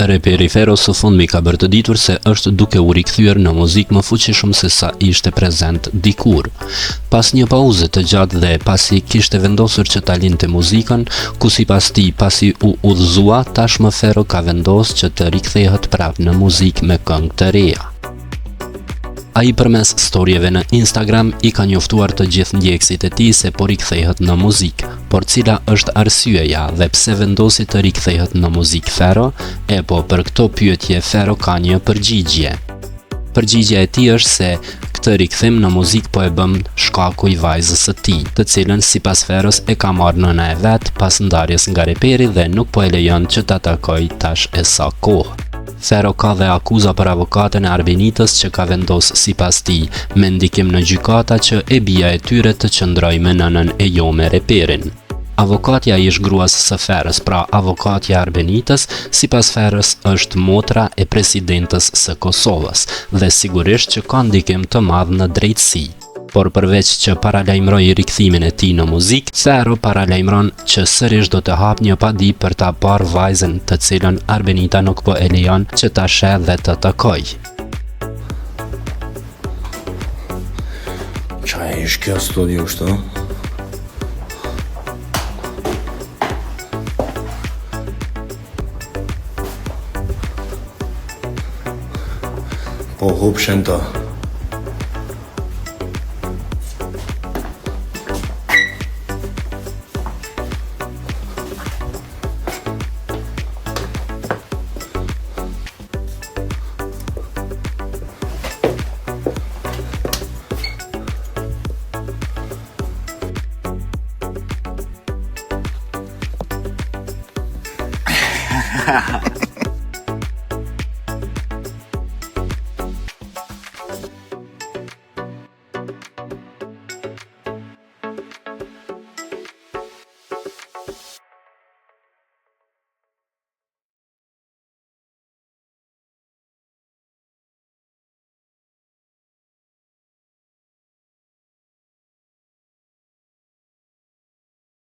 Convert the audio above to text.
Reperi Fero së fundmi ka bërë të ditur se është duke u rikthyer në muzikë më fuqishëm se sa ishte prezent dikur. Pas një pauze të gjatë dhe pasi kishte vendosur që ta lindte muzikën, ku sipas tij pasi u udhëzua, tashmë Fero ka vendosur që të rikthehet prapë në muzikë me këngë të reja. Ai përmes storieve në Instagram i ka njoftuar të gjithë ndjekësit e tij se po rikthehet në muzikë, por cila është arsyeja dhe pse vendosi të rikthehet në muzikë Fero? Po për këto pyetje Fero ka një përgjigje. Përgjigjja e tij është se këtë rikthim në muzikë po e bën shkaku i vajzës së tij, të cilën sipas Feros e ka marrë nëna e vet pas ndarjes nga reperi dhe nuk po e lejon që ta takojë tash e sa kohë. Fero ka dhe akuza për avokatën e Arbenitës që ka vendos sipas tij me ndikim në gjykata që e bija e tyre të qëndrojë me nënën e jo me reperin. Avokatja ish gruas së Ferës, pra avokatja e Arbenitës, sipas Ferës është motra e presidentës së Kosovës dhe sigurisht që ka ndikim të madh në drejtësi. Por përveç që paralajmëroi rikthimin e tij në muzikë, Fero paralajmëron që sërish do të hap një padi për ta parë vajzën të cilën Arbenita nuk po e lejon që ta sheh dhe të takojë. Qa e ish kjo studio kështu? Po hupshen të. Ha ha ha.